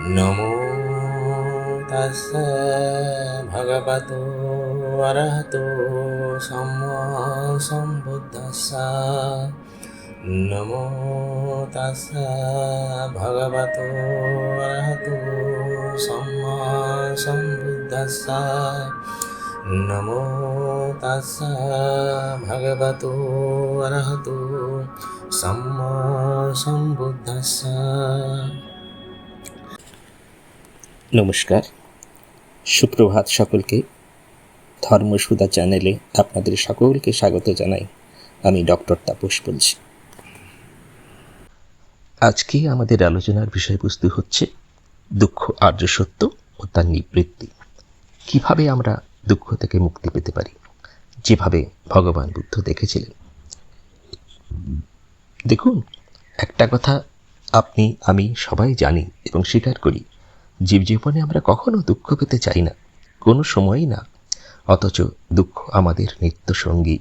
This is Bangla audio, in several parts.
নমো তাস্সা ভগবতো অরহতো সম্মা সম্বুদ্ধাস্সা। নমো তাস্সা ভগবতো অরহতো সম্মা সম্বুদ্ধাস্সা। নমো তাস্সা ভগবতো অরহতো সম্মা সম্বুদ্ধাস্সা। নমস্কার, সুপ্রভাত সকলকে। ধর্মসুধা চ্যানেলে আপনাদের সকলকে স্বাগত জানাই। আমি ডক্টর তাপস বলছি। আজকে আমাদের আলোচনার বিষয়বস্তু হচ্ছে দুঃখ আর্য সত্য ও তার নিবৃত্তি। কিভাবে আমরা দুঃখ থেকে মুক্তি পেতে পারি, যেভাবে ভগবান বুদ্ধ দেখেছিলেন। দেখুন, একটা কথা আপনি আমি সবাই জানি এবং স্বীকার করি, জীবনে আমরা কখনো দুঃখ পেতে চাই না, কোনো সময়ই না। অথচ দুঃখ আমাদের নিত্য সঙ্গী,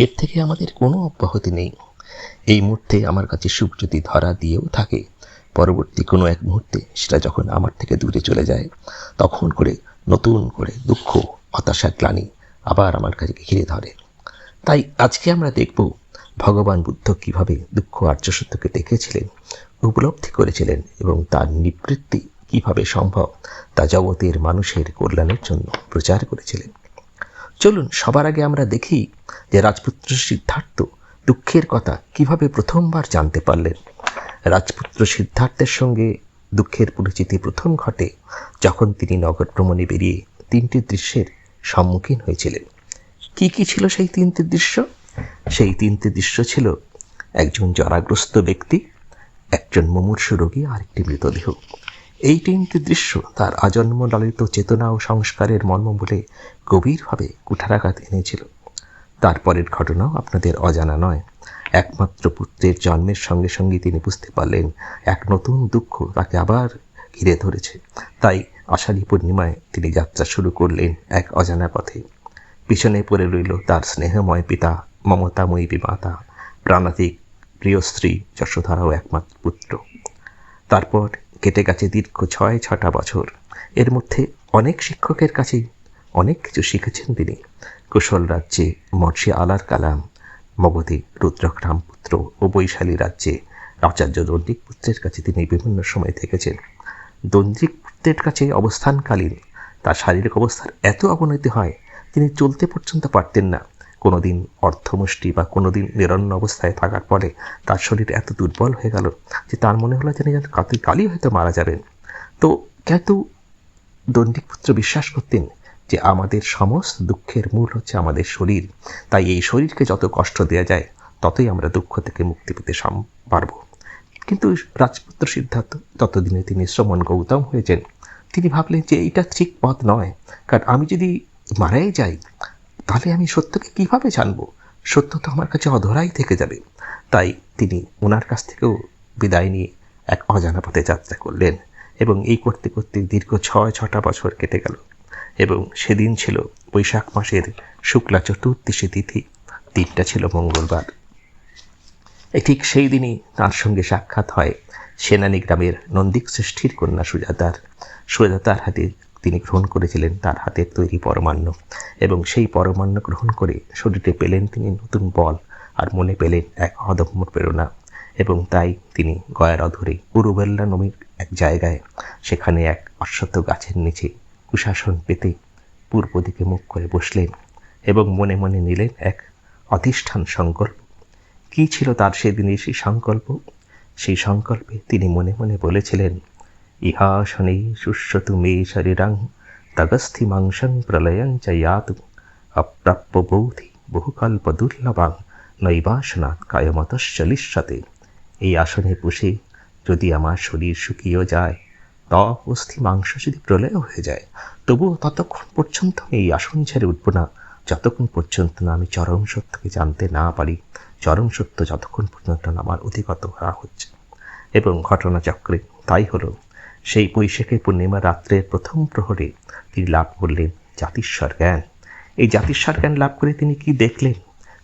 এর থেকে আমাদের কোনো অব্যাহতি নেই। এই মুহূর্তে আমার কাছে সুখ যদি ধরা দিয়েও থাকে, পরবর্তী কোনো এক মুহূর্তে সেটা যখন আমার থেকে দূরে চলে যায়, তখন করে নতুন করে দুঃখ, হতাশা, গ্লানি আবার আমার কাছে ঘিরে ধরে। তাই আজকে আমরা দেখব ভগবান বুদ্ধ কিভাবে দুঃখ আর্য সত্যকে দেখেছিলেন, উপলব্ধি করেছিলেন এবং তার নিবৃত্তি কিভাবে সম্ভব তা জগতের মানুষের কল্যাণের জন্য প্রচার করেছিলেন। চলুন সবার আগে আমরা দেখি যে রাজপুত্র সিদ্ধার্থ দুঃখের কথা কিভাবে প্রথমবার জানতে পারলেন। রাজপুত্র সিদ্ধার্থের সঙ্গে দুঃখের পরিচিতি প্রথম ঘটে যখন তিনি নগর ভ্রমণে বেরিয়ে তিনটি দৃশ্যের সম্মুখীন হয়েছিলেন। কি কি ছিল সেই তিনটি দৃশ্য? সেই তিনটি দৃশ্য ছিল একজন জরাগ্রস্ত ব্যক্তি, একজন মুমূর্ষু রোগী আর একটি মৃতদেহ। এই তিনটি দৃশ্য তার আজন্ম লালিত চেতনা ও সংস্কারের মর্মমূলে গভীরভাবে কুঠারাঘাত এনেছিল। তারপরের ঘটনাও আপনাদের অজানা নয়। একমাত্র পুত্রের জন্মের সঙ্গে সঙ্গে তিনি বুঝতে পারলেন এক নতুন দুঃখ তাকে আবার ঘিরে ধরেছে। তাই আষাঢ়ী পূর্ণিমায় তিনি যাত্রা শুরু করলেন এক অজানা পথে। পিছনে পড়ে রইল তার স্নেহময় পিতা, মমতাময়ী বিমাতা, প্রাণাতিক প্রিয় স্ত্রী যশোধরাও একমাত্র পুত্র। তারপর কেটে গেছে দীর্ঘ 6টা বছর। এর মধ্যে অনেক শিক্ষকের কাছেই অনেক কিছু শিখেছেন তিনি। কুশল রাজ্যে মর্ষি আলার কালাম, মগধে রুদ্রগ্রাম পুত্র ও বৈশালী রাজ্যে আচার্য দন্ডিক পুত্রের কাছে তিনি বিভিন্ন সময় থেকেছেন। দন্ডিক পুত্রের কাছে অবস্থানকালীন তার শারীরিক অবস্থার এত অবনতি হয়, তিনি চলতে পর্যন্ত পারতেন না। কোনোদিন অর্ধমুষ্টি বা কোনোদিন নিরন্ন অবস্থায় থাকার পরে তার শরীর এত দুর্বল হয়ে গেল যে তার মনে হলো তিনি যেন কালই হয়তো মারা যাবেন। তো কিন্তু দন্ডিক পুত্র বিশ্বাস করতেন যে আমাদের সমস্ত দুঃখের মূল হচ্ছে আমাদের শরীর। তাই এই শরীরকে যত কষ্ট দেওয়া যায় ততই আমরা দুঃখ থেকে মুক্তি পেতে পারব। কিন্তু রাজপুত্র সিদ্ধার্থ ততদিনে তিনি শ্রমণ গৌতম হয়েছেন। তিনি ভাবলেন যে এইটা ঠিক পথ নয়, কারণ আমি যদি মারাই যাই তাহলে আমি সত্যকে কিভাবে জানবো? সত্য তো আমার কাছে অধরাই থেকে যাবে। তাই তিনি ওনার কাছ থেকেও বিদায় নিয়ে এক অজানা পথে যাত্রা করলেন এবং এই করতে করতে দীর্ঘ 6টা বছর কেটে গেল। এবং সেদিন ছিল বৈশাখ মাসের শুক্লা চতুর্দশী তিথি, দিনটা ছিল মঙ্গলবার। ঠিক সেই দিনই তার সঙ্গে সাক্ষাৎ হয় সেনানী গ্রামের নন্দিক শ্রেষ্ঠীর কন্যা সুজাতার হাতে তিনি গ্রহণ করেছিলেন তার হাতের তৈরি পরমান্ন, এবং সেই পরমান্ন গ্রহণ করে শরীরে পেলেন তিনি নতুন বল আর মনে পেলেন এক অদম্য প্রেরণা। এবং তাই তিনি গয়ার অধরে উরুবেল্লা নামের এক জায়গায়, সেখানে এক অশ্বত্থ গাছের নিচে কুশাসন পেতে পূর্ব দিকে মুখ করে বসলেন এবং মনে মনে নিলেন এক অধিষ্ঠান সংকল্প। কি ছিল তার সেদিনের সেই সংকল্প? সেই সংকল্পে তিনি মনে মনে বলেছিলেন, ইহা শনি শুষ্যতু মে শরীরাং তগস্থি মাংসং প্রলয়ং চ ইয়াতু অপ্রাপ্য বৌধি বহুকল্প দুর্লভাং নৈবাসনাৎ কায়মতশ্চলিষ্যতে। এই আসনে বসে যদি আমার শরীর শুকিয়েও যায়, ত্বক অস্থি মাংস যদি প্রলয় হয়ে যায়, তবুও ততক্ষণ পর্যন্ত আমি এই আসন ছেড়ে উঠব না যতক্ষণ পর্যন্ত না আমি চরম সত্যকে জানতে না পারি, চরম সত্য যতক্ষণ পর্যন্ত আমার অধিগত করা হচ্ছে। এবং ঘটনাচক্রে তাই হলো। সেই বৈশাখী পূর্ণিমা রাত্রের প্রথম প্রহরে তিনি লাভ করলেন জাতিস্বর জ্ঞান। এই জাতিস্বর জ্ঞান লাভ করে তিনি কি দেখলেন?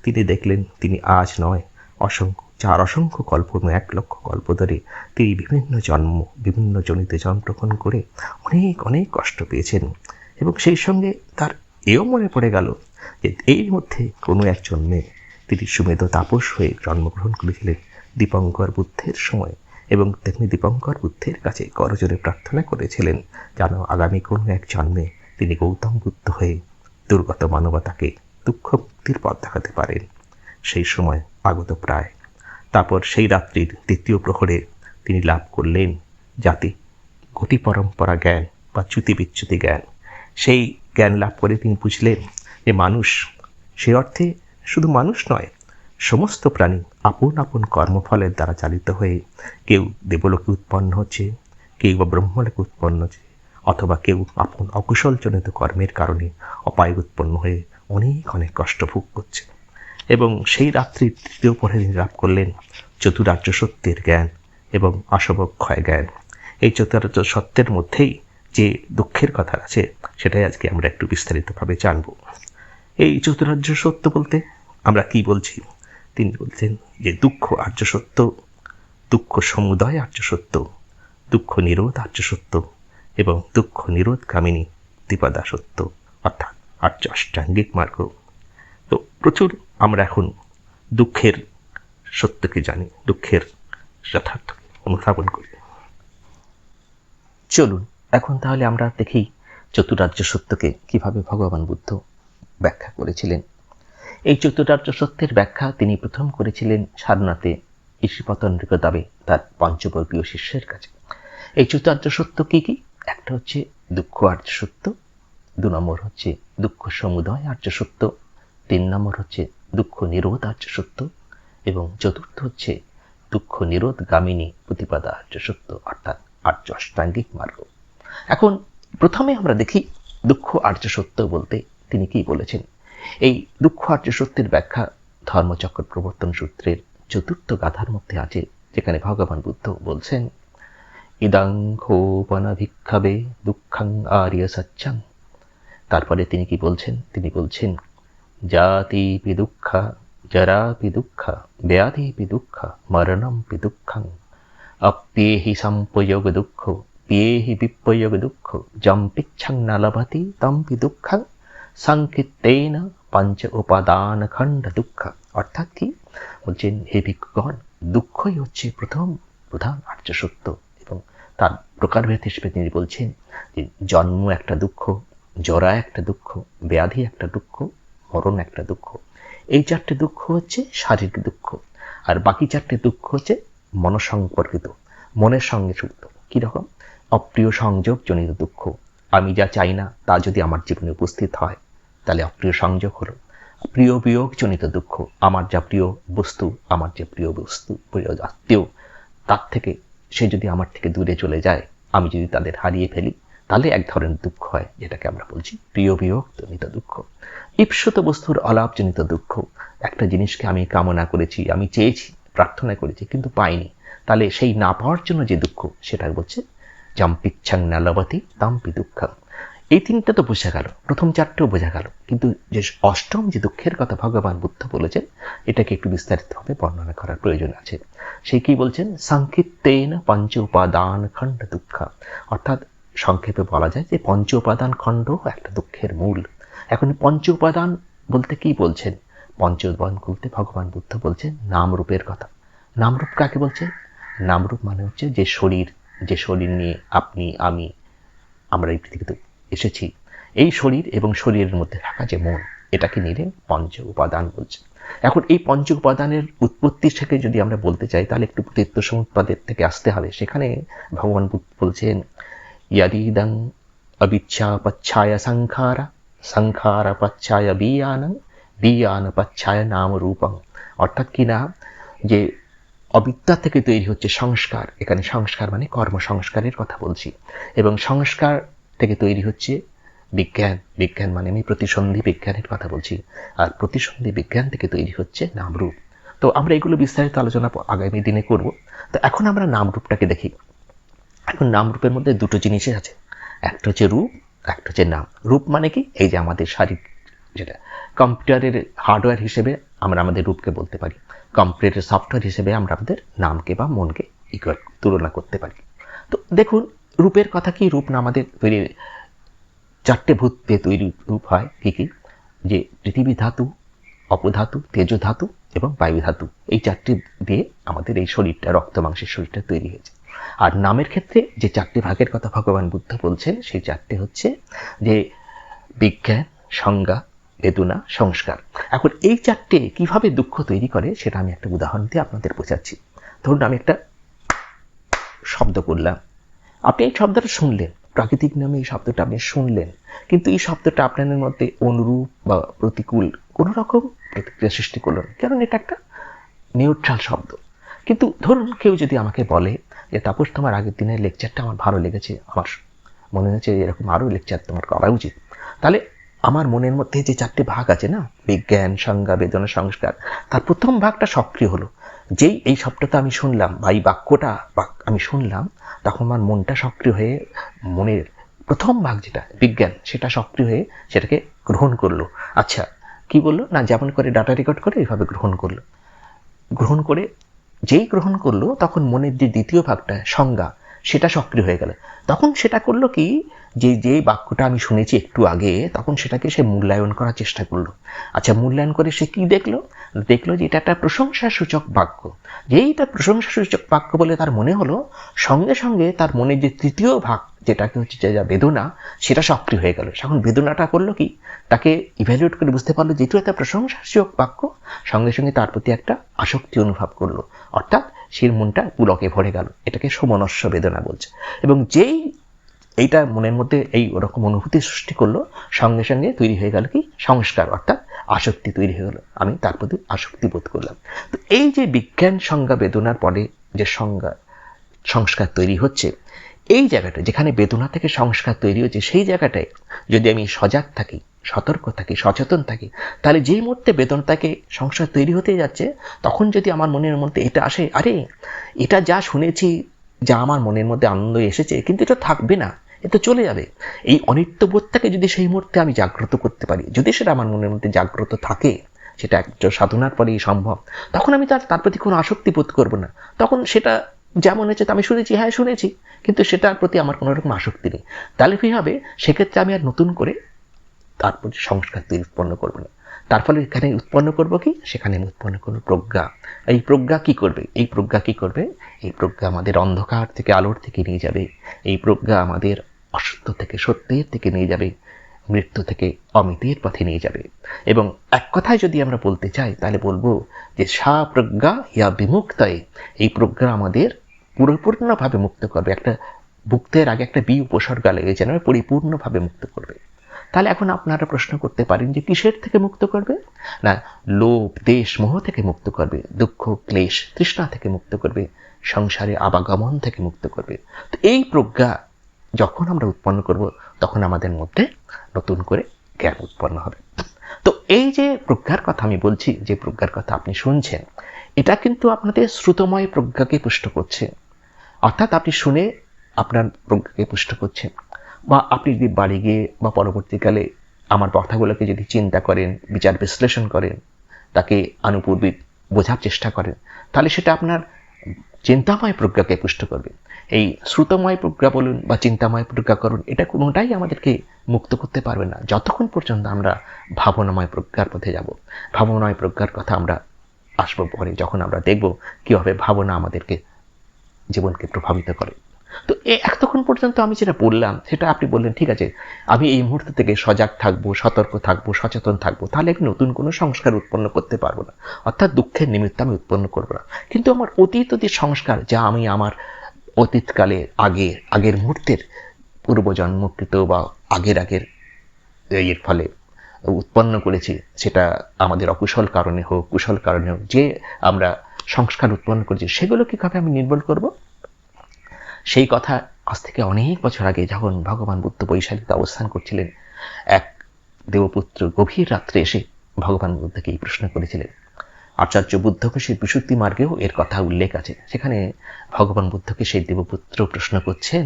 তিনি দেখলেন তিনি আজ নয়, অসংখ্য যার অসংখ্য কল্প, 1,00,000 কল্প ধরে তিনি বিভিন্ন জন্ম, বিভিন্ন জনিতে জন্মগ্রহণ করে অনেক অনেক কষ্ট পেয়েছেন। এবং সেই সঙ্গে তার এও মনে পড়ে গেল যে এর মধ্যে কোনো এক জন্মে তিনি সুমেধ তাপস হয়ে জন্মগ্রহণ করেছিলেন দীপঙ্কর বুদ্ধের সময়, এবং তিনি দীপঙ্কর বুদ্ধের কাছে করজোরে প্রার্থনা করেছিলেন যেন আগামী কোনো এক জন্মে তিনি গৌতম বুদ্ধ হয়ে দুর্গত মানবতাকে দুঃখ মুক্তির পথ দেখাতে পারেন। সেই সময় আগত প্রায়। তারপর সেই রাত্রির দ্বিতীয় প্রহরে তিনি লাভ করলেন জাতি গতি পরম্পরা জ্ঞান বা চ্যুতি বিচ্যুতি জ্ঞান। সেই জ্ঞান লাভ করে তিনি বুঝলেন যে মানুষ সে অর্থে শুধু মানুষ নয়, সমস্ত প্রাণী আপন আপন কর্মফলের দ্বারা চালিত হয়ে কেউ দেবলোকে উৎপন্ন হচ্ছে, কেউ বা ব্রহ্মলোকে উৎপন্ন হচ্ছে, অথবা কেউ আপন অকুশলজনিত কর্মের কারণে অপায় উৎপন্ন হয়ে অনেক অনেক কষ্ট ভোগ করছে। এবং সেই রাত্রির তৃতীয় প্রহরে তিনি লাভ করলেন চতুরার্য সত্যের জ্ঞান এবং অসবক্ষয় জ্ঞান। এই চতুরার্য সত্যের মধ্যেই যে দুঃখের কথা আছে সেটাই আজকে আমরা একটু বিস্তারিতভাবে জানব। এই চতুরার্য সত্য বলতে আমরা কি বলছি? তিনি বলছেন যে দুঃখ আর্য সত্য, দুঃখ সমুদয় আর্য সত্য, দুঃখ নিরোধ আর্য সত্য এবং দুঃখ নিরোধ কামিনী প্রতিপদা সত্য, অর্থাৎ আর্য অষ্টাঙ্গিক মার্গ। তো প্রচুর আমরা এখন দুঃখের সত্যকে জানি, দুঃখের যথার্থকে অনুধাবন করি। চলুন এখন তাহলে আমরা দেখি চতুরার্য সত্যকে কিভাবে ভগবান বুদ্ধ ব্যাখ্যা করেছিলেন। এই চতুরার্য সত্যের ব্যাখ্যা তিনি প্রথম করেছিলেন সারনাথে ঋষিপতন ঋগদাবে তার পঞ্চবর্গীয় শিষ্যের কাছে। এই চতুরার্য সত্য কি কি? একটা হচ্ছে দুঃখ আর্য সত্য, 2 নম্বর হচ্ছে দুঃখ সমুদয় আর্য সত্য, 3 নম্বর হচ্ছে দুঃখ নিরোধ আর্য সত্য এবং চতুর্থ হচ্ছে দুঃখ নিরোধ গামিনী প্রতিপদা আর্য সত্য, অর্থাৎ আর্য অষ্টাঙ্গিক মার্গ। এখন প্রথমে আমরা দেখি দুঃখ আর্য সত্য বলতে তিনি কি বলেছেন। এই দুঃখ আর্য সত্যের ব্যাখ্যা ধর্মচক্র প্রবর্তন সূত্রের 4th গাথার মধ্যে আছে, যেখানে ভগবান বুদ্ধ বলছেন ইদাং খোপনাভিক্ষাবে দুঃখং আর্য সত্যং। তারপরে তিনি কি বলছেন? তিনি বলছেন জাতিপি দুঃখা, জরাপি দুঃখা, ব্যাধিপি দুঃখা, মরণমপি দুঃখং, অপ্যেহি সম্পয়োগ দুঃখ, প্যেহি বিপয়োগ দুঃখ, যম পিচ্ছং ন লভতি তম্পি দুঃখং, সংকীর্তেন পঞ্চ উপাদান খণ্ড দুঃখ। অর্থাৎ কি বলছেন? হে ভিক্ষুগণ, দুঃখই হচ্ছে প্রধান আর্য সত্য। এবং তার প্রকারভেদ হিসেবে তিনি বলছেন যে জন্ম একটা দুঃখ, জরা একটা দুঃখ, ব্যাধি একটা দুঃখ, মরণ একটা দুঃখ। এই 4টে দুঃখ হচ্ছে শারীরিক দুঃখ, আর বাকি 4টে দুঃখ হচ্ছে মনসম্পর্কিত, মনের সঙ্গে যুক্ত। কিরকম? অপ্রিয় সংযোগ জনিত দুঃখ, আমি যা চাই না তা যদি আমার জীবনে উপস্থিত হয় তাহলে অপ্রিয় সংযোগ হলো। প্রিয় বিয়োগ জনিত দুঃখ, আমার যা প্রিয় বস্তু, আমার যে প্রিয় বস্তু, প্রিয় আত্মীয়, তার থেকে সে যদি আমার থেকে দূরে চলে যায়, আমি যদি তাদের হারিয়ে ফেলি, তাহলে এক ধরনের দুঃখ হয়, যেটাকে আমরা বলছি প্রিয় বিয়োগ জনিত দুঃখ। ঈপ্সিত বস্তুর অলাভজনিত দুঃখ, একটা জিনিসকে আমি কামনা করেছি, আমি চেয়েছি, প্রার্থনা করেছি কিন্তু পাইনি, তাহলে সেই না পাওয়ার জন্য যে দুঃখ, সেটা বলছে যম পিচ্ছং ন লভতি তম্পি দুঃখং। এই 3টা তো বোঝা গেল, প্রথম 4টেও বোঝা গেল, কিন্তু যে অষ্টম যে দুঃখের কথা ভগবান বুদ্ধ বলেছেন, এটাকে একটু বিস্তারিতভাবে বর্ণনা করার প্রয়োজন আছে। সেই কি বলছেন? সংকীর্তেন পঞ্চ উপাদান খণ্ড দুঃখ। অর্থাৎ সংক্ষেপে বলা যায় যে পঞ্চ উপাদান খণ্ড একটা দুঃখের মূল। এখন পঞ্চ উপাদান বলতে কি বলছেন? পঞ্চ উপাদান বলতে ভগবান বুদ্ধ বলছেন নামরূপের কথা। নামরূপ কাকে বলছে? নামরূপ মানে হচ্ছে যে শরীর নিয়ে আপনি আমি আমরা এই পৃথিবীতে এসেছি, এই শরীর এবং শরীরের মধ্যে থাকা যে মন, এটাকে নিয়ে পঞ্চ উপাদান বলছে। এখন এই পঞ্চ উপাদানের উৎপত্তি থেকে যদি আমরা বলতে চাই, তাহলে একটু তৃতীয় সমুৎপাদের থেকে আসতে হবে। সেখানে ভগবান বুদ্ধ বলছেন ইয়াদিদং অবিচ্ছাপচ্ছায় সংখারা, সংখারাপচ্ছায় বিয়ানং, বিয়ানপচ্ছায় নাম রূপং। অর্থাৎ কি না, যে অবিদ্যা থেকে তৈরি হচ্ছে সংস্কার, এখানে সংস্কার মানে কর্ম সংস্কারের কথা বলছি, এবং সংস্কার থেকে তৈরি হচ্ছে বিজ্ঞান, বিজ্ঞান মানে আমি প্রতিসন্ধি বিজ্ঞানের কথা বলছি, আর প্রতিসন্ধি বিজ্ঞান থেকে তৈরি হচ্ছে নামরূপ। তো আমরা এগুলো বিস্তারিত আলোচনা আগামী দিনে করব। তো এখন আমরা নামরূপটাকে দেখি। এখন নামরূপের মধ্যে 2টো জিনিসই আছে, একটা হচ্ছে রূপ, একটা হচ্ছে নাম। রূপ মানে কি? এই যে আমাদের শারীরিক, যেটা কম্পিউটারের হার্ডওয়্যার হিসেবে আমরা আমাদের রূপকে বলতে পারি। কম্পিউটারের সফটওয়্যার হিসেবে আমরা আমাদের নামকে বা মনকে তুলনা করতে পারি। তো দেখুন, রূপের কথা কি, রূপ না আমাদের তৈরি 4টে ভূত দিয়ে তৈরি রূপ হয়। কি কি? যে পৃথিবী ধাতু, অপধাতু, তেজ ধাতু এবং বায়ু ধাতু, এই 4টি দিয়ে আমাদের এই শরীরটা, রক্ত মাংসের শরীরটা তৈরি হয়েছে। আর নামের ক্ষেত্রে যে 4টি ভাগের কথা ভগবান বুদ্ধ বলছেন, সেই 4টে হচ্ছে যে বিজ্ঞান, সংজ্ঞা, বেদনা, সংস্কার। এখন এই 4টে কিভাবে দুঃখ তৈরি করে সেটা আমি একটা উদাহরণ দিয়ে আপনাদের বোঝাচ্ছি। ধরুন আমি একটা শব্দ করলাম, আপনি এই শব্দটা শুনলেন, প্রাকৃতিক নামে এই শব্দটা আপনি শুনলেন, কিন্তু এই শব্দটা আপনাদের মধ্যে অনুরূপ বা প্রতিকূল কোনো রকম প্রতিক্রিয়া সৃষ্টি করলেন, কারণ এটা একটা নিউট্রাল শব্দ। কিন্তু ধরুন কেউ যদি আমাকে বলে যে তাপস, তোমার আগের দিনের লেকচারটা আমার ভালো লেগেছে, আমার মনে হয়েছে এরকম আরও লেকচার তোমার করা উচিত, তাহলে আমার মনের মধ্যে যে 4টে ভাগ আছে না, বিজ্ঞান, সংজ্ঞা, বেদনা, সংস্কার, তার প্রথম ভাগটা সক্রিয় হলো। যেই এই শব্দটা আমি শুনলাম বা এই বাক্যটা আমি শুনলাম, তখন আমার মনটা সক্রিয় হয়ে মনের প্রথম ভাগ যেটা বিজ্ঞান, সেটা সক্রিয় হয়ে সেটাকে গ্রহণ করলো। আচ্ছা, কি বললো না, যেমন করে ডাটা রেকর্ড করে এইভাবে গ্রহণ করলো। গ্রহণ করে যেই গ্রহণ করলো, তখন মনের যে দ্বিতীয় ভাগটা সংজ্ঞা, সেটা সক্রিয় হয়ে গেল। তখন সেটা করলো কি, যে বাক্যটা আমি শুনেছি একটু আগে, তখন সেটাকে সে মূল্যায়ন করার চেষ্টা করলো। আচ্ছা, মূল্যায়ন করে সে কি দেখলো যে এটা একটা প্রশংসাসূচক বাক্য। যেইটা প্রশংসাসূচক বাক্য বলে তার মনে হলো, সঙ্গে সঙ্গে তার মনের যে তৃতীয় ভাগ, যেটাকে হচ্ছে যা বেদনা, সেটা সক্রিয় হয়ে গেল। এখন বেদনাটা করলো কি, তাকে ইভ্যালুয়েট করে বুঝতে পারলো যেহেতু একটা প্রশংসাসূচক বাক্য, সঙ্গে সঙ্গে তার প্রতি একটা আসক্তি অনুভব করলো, অর্থাৎ সে মনটা পুলকে ভরে গেল। এটাকে সমনস্য বেদনা বলছে। এবং যেই এইটা মনের মধ্যে এই ওরকম অনুভূতি সৃষ্টি করলো, সঙ্গে সঙ্গে তৈরি হয়ে গেল কি সংস্কার, অর্থাৎ আসক্তি তৈরি হয়ে গেল, আমি তার প্রতি আসক্তি বোধ করলাম। তো এই যে বিজ্ঞান, সংজ্ঞা, বেদনার পরে যে সংস্কার তৈরি হচ্ছে, এই জায়গাটা যেখানে বেদনা থেকে সংস্কার তৈরি হচ্ছে, সেই জায়গাটায় যদি আমি সজাগ থাকি, সতর্ক থাকি, সচেতন থাকি, তাহলে যেই মুহূর্তে বেদনা থেকে সংস্কার তৈরি হতে যাচ্ছে, তখন যদি আমার মনের মধ্যে এটা আসে, আরে এটা যা শুনেছি, যা আমার মনের মধ্যে আনন্দ এসেছে, কিন্তু এটা থাকবে না, এটা চলে যাবে, এই অনিত্যবোধটাকে যদি সেই মুহূর্তে আমি জাগ্রত করতে পারি, যদি সেটা আমার মনের মধ্যে জাগ্রত থাকে, সেটা একটা সাধনার পরেই সম্ভব, তখন আমি তার প্রতি কোনো আসক্তি বোধ করবো না। তখন সেটা যেমন হচ্ছে আমি শুনেছি, হ্যাঁ শুনেছি, কিন্তু সেটার প্রতি আমার কোনো রকম আসক্তি নেই। তাহলে কি হবে, সেক্ষেত্রে আমি আর নতুন করে তার প্রতি সংস্কার উৎপন্ন করবো না। তার ফলে এখানে উৎপন্ন করবো কি, সেখানে আমি উৎপন্ন করবো প্রজ্ঞা। এই প্রজ্ঞা কি করবে, এই প্রজ্ঞা আমাদের অন্ধকার থেকে আলোর থেকে নিয়ে যাবে। এই প্রজ্ঞা আমাদের অসত্য থেকে সত্যের থেকে নিয়ে যাবে, মৃত্যু থেকে অমিতের পথে নিয়ে যাবে। এবং এক কথায় যদি আমরা বলতে চাই, তাহলে বলবো যে সা প্রজ্ঞা ইয়া বিমুক্তয়ে, এই প্রজ্ঞা আমাদের পরিপূর্ণভাবে মুক্ত করবে। একটা মুক্তের আগে একটা বি উপসর্গা লেগে যেন পরিপূর্ণভাবে মুক্ত করবে। তাহলে এখন আপনারা প্রশ্ন করতে পারেন যে কিসের থেকে মুক্ত করবে? না, লোভ, দেশ, মোহ থেকে মুক্ত করবে, দুঃখ, ক্লেশ, তৃষ্ণা থেকে মুক্ত করবে, সংসারে আবাগমন থেকে মুক্ত করবে। তো এই প্রজ্ঞা যখন আমরা উৎপন্ন করব, তখন আমাদের মধ্যে নতুন করে জ্ঞান উৎপন্ন হবে। তো এই যে প্রজ্ঞার কথা আমি বলছি, যে প্রজ্ঞার কথা আপনি শুনছেন, এটা কিন্তু আপনাদের শ্রুতময় প্রজ্ঞাকে পুষ্ট করছে। অর্থাৎ আপনি শুনে আপনার প্রজ্ঞাকে পুষ্ট করছেন, বা আপনি যদি বাড়ি গিয়ে বা পরবর্তীকালে আমার কথাগুলোকে যদি চিন্তা করেন, বিচার বিশ্লেষণ করেন, তাকে আনুপূর্বিক বোঝার চেষ্টা করেন, তাহলে সেটা আপনার চিন্তাময় প্রজ্ঞাকে পুষ্ট করবে। এই শ্রুতময় প্রজ্ঞা বলুন বা চিন্তাময় প্রজ্ঞা করুন, এটা কোনোটাই আমাদেরকে মুক্ত করতে পারবে না যতক্ষণ পর্যন্ত আমরা ভাবনাময় প্রজ্ঞার পথে যাব। ভাবনাময় প্রজ্ঞার কথা আমরা আসবো পরে, যখন আমরা দেখব কীভাবে ভাবনা আমাদেরকে জীবনকে প্রভাবিত করে। তো এতক্ষণ পর্যন্ত আমি যেটা বললাম, সেটা আপনি বললেন ঠিক আছে, আমি এই মুহূর্ত থেকে সজাগ থাকবো, সতর্ক থাকবো, সচেতন থাকবো, তাহলে আমি নতুন কোনো সংস্কার উৎপন্ন করতে পারবো না, অর্থাৎ দুঃখের নিমিত্ত আমি উৎপন্ন করবো না। কিন্তু আমার অতীত সংস্কার, যা আমি আমার অতীতকালে আগের মুহূর্তের পূর্বজন্মকৃত বা আগের এর ফলে উৎপন্ন করেছি, সেটা আমাদের অকুশল কারণে হোক, কুশল কারণে হোক, যে আমরা সংস্কার উৎপন্ন করেছি, সেগুলো কীভাবে আমি নির্মূল করব? সেই কথা আজ থেকে অনেক বছর আগে, যখন ভগবান বুদ্ধ বৈশালীতে অবস্থান করছিলেন, এক দেবপুত্র গভীর রাত্রে এসে ভগবান বুদ্ধকে এই প্রশ্ন করেছিলেন। আচার্য বুদ্ধকে সেই বিশুদ্ধি মার্গেও এর কথা উল্লেখ আছে। সেখানে ভগবান বুদ্ধকে সেই দেবপুত্র প্রশ্ন করছেন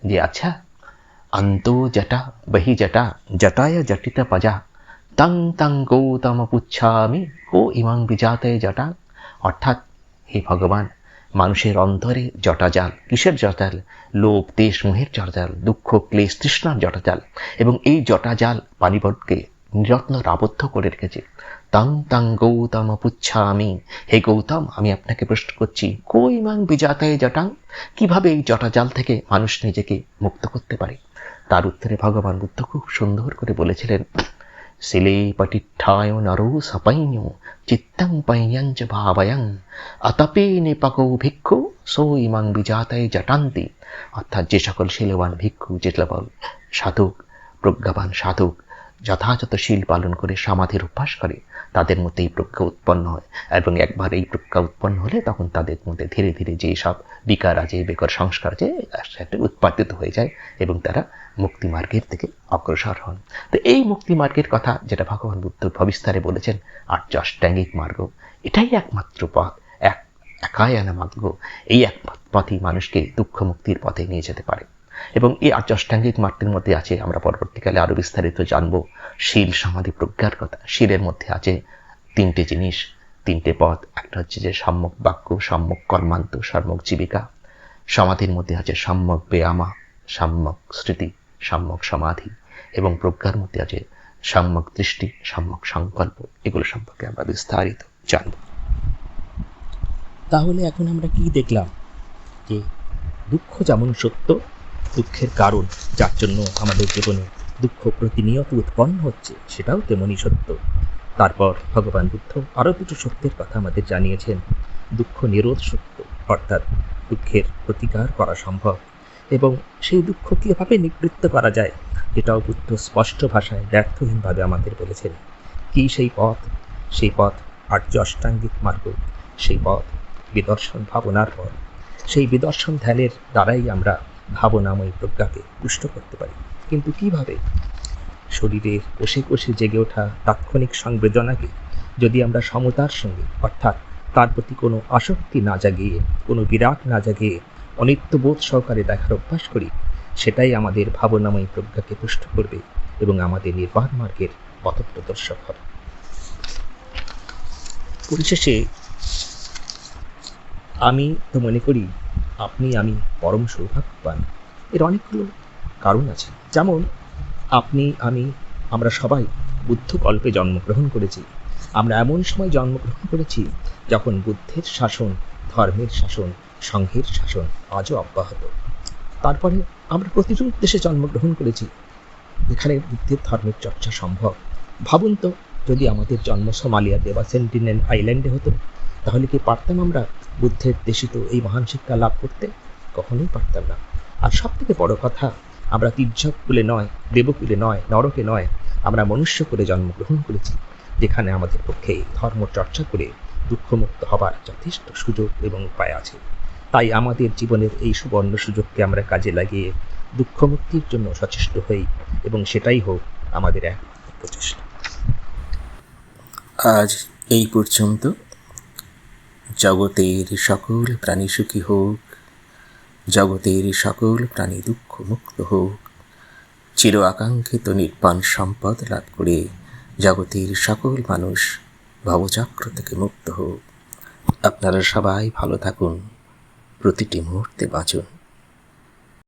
যে আচ্ছা, অন্ত জটা বহি জটা জটায় জটিতা পজা তাং তাং গৌতম পুচ্ছামি কো ইমাং বিজাতে জটা। অর্থাৎ হে ভগবান, মানুষের অন্তরে জটাজাল, কিসের জটাজাল? লোভ দেশ মোহের জটাজাল, দুঃখ ক্লেশ তৃষ্ণার জটাজাল, এবং এই জটাজাল পানিপটকে নিরত্ন আবদ্ধ করে রেখেছে। তাং তাং গৌতম পুচ্ছামি, হে গৌতম, আমি আপনাকে প্রশ্ন করছি, কো ইমাং বিজাতে জটাং, কিভাবে এই জটাজাল থেকে মানুষ নিজেকে মুক্ত করতে পারে? তার উত্তরে ভগবান বুদ্ধ খুব সুন্দর করে বলেছিলেন, শিলে পটিষ্ঠায় নরো সপৈন্য চিত্তং পৈন্যঞ্চ ভাবয়ং অতপে নিপকো ভিক্ষু সো ইমাং বিজাতায় জটান্তি। অর্থাৎ যে সকল শীলবান ভিক্ষু, যে সকল সাধক, প্রজ্ঞাবান সাধক যথাযথ শীল পালন করে সমাধির অভ্যাস করে, তাদের মধ্যে এই প্রজ্ঞা উৎপন্ন হয়, এবং একবার এই প্রজ্ঞা উৎপন্ন হলে তখন তাদের মধ্যে ধীরে ধীরে যে সব বিকার আছে, বেকার সংস্কার আছে, সেটা উৎপাদিত হয়ে যায় এবং তারা মুক্তি মার্গের থেকে অগ্রসর হন। তো এই মুক্তি মার্গের কথা যেটা ভগবান বুদ্ধ ভবিষ্যতে বলেছেন, আর্য অষ্টাঙ্গিক মার্গ, এটাই একমাত্র পথ, একায়ানা মার্গ। এই এক পথই মানুষকে দুঃখ মুক্তির পথে নিয়ে যেতে পারে। এবং এই আর্য অষ্টাঙ্গিক মার্গের মধ্যে আছে, আমরা পরবর্তীকালে আরো বিস্তারিত জানবো, শীল সমাধি প্রজ্ঞার কথা। শীলের মধ্যে আছে তিনটে জিনিস, তিনটে পথ। একটা হচ্ছে যে সম্যক বাক্য, সম্যক কর্মান্ত, সম্যক জীবিকা। সমাধির মধ্যে আছে সম্যক ব্যায়ামা, সম্যক স্মৃতি, সম্যক সমাধি, এবং প্রজ্ঞার মধ্যে আছে সম্যক দৃষ্টি, সম্যক সংকল্প। এগুলো সম্পর্কে আমরা বিস্তারিত জানব। তাহলে এখন আমরা কি দেখলাম? যে দুঃখ যেমন সত্য, দুঃখের কারণ যার জন্য আমাদের জীবনে দুঃখ প্রতিনিয়ত উৎপন্ন হচ্ছে, সেটাও তেমনই সত্য। তারপর ভগবান বুদ্ধ আরও দুটো সত্যের কথা আমাদের জানিয়েছেন। দুঃখ নিরোধ সত্য, অর্থাৎ দুঃখের প্রতিকার করা সম্ভব, এবং সেই দুঃখ কীভাবে নিবৃত্ত করা যায় এটাও বুদ্ধ স্পষ্ট ভাষায় ব্যর্থহীনভাবে আমাদের বলেছেন। কি সেই পথ? সেই পথ আর্য অষ্টাঙ্গিক মার্গ, সেই পথ বিদর্শন ভাবনার পথ। সেই বিদর্শন ধ্যানের দ্বারাই আমরা ভাবনাময়ী প্রজ্ঞাকে পুষ্ট করতে পারি। কিন্তু কিভাবে? শরীরের কোষে কোষে জেগে ওঠা তাৎক্ষণিক সংবেদনাকে যদি আমরা সমতার সঙ্গে, অর্থাৎ তার প্রতি কোনো আসক্তি না জাগিয়ে, কোনো বিরাট না জাগিয়ে অনিত্যবোধ সহকারে দেখার অভ্যাস করি, সেটাই আমাদের ভাবনাময়ী প্রজ্ঞাকে পুষ্ট করবে এবং আমাদের নির্বাণ মার্গের পথপ্রদর্শক হবে। পরিশেষে আমি তো মনে করি আমি পরম সৌভাগ্যবান। এর অনেকগুলো কারণ আছে। যেমন আমরা সবাই বুদ্ধকল্পে জন্মগ্রহণ করেছি। আমরা এমন সময় জন্মগ্রহণ করেছি যখন বুদ্ধের শাসন, ধর্মের শাসন, সংঘের শাসন আজও অব্যাহত। তারপরে আমরা প্রতিরূপ দেশে জন্মগ্রহণ করেছি যেখানে বুদ্ধের ধর্মের চর্চা সম্ভব। ভাবুন তো, যদি আমাদের জন্ম সোমালিয়াতে বা সেন্টিনেল আইল্যান্ডে হতো, তাহলে কি পারতাম আমরা বুদ্ধের দেশিত এই মহান শিক্ষা লাভ করতে? কখনোই পারতাম না। আর সব থেকে বড় কথা, আমরা তীর্যকুলে নয়, দেবকুলে নয়, নরকে নয়, আমরা মনুষ্য করে জন্মগ্রহণ করেছি, যেখানে আমাদের পক্ষে ধর্ম চর্চা করে দুঃখমুক্ত হবার যথেষ্ট সুযোগ এবং উপায় আছে। তাই আমাদের জীবনের এই সুবর্ণ সুযোগকে আমরা কাজে লাগিয়ে দুঃখমুক্তির জন্য সচেষ্ট হই, এবং সেটাই হোক আমাদের এক প্রচেষ্টা। আজ এই পর্যন্ত। জগতের সকল প্রাণী সুখী হোক, জগতের সকল প্রাণী দুঃখ মুক্ত হোক, চির আকাঙ্ক্ষিত নির্বাণ সম্পদ লাভ করে জগতের সকল মানুষ ভবচক্র থেকে মুক্ত হোক। আপনারা সবাই ভালো থাকুন, প্রতিটি মুহূর্তে বাঁচুন।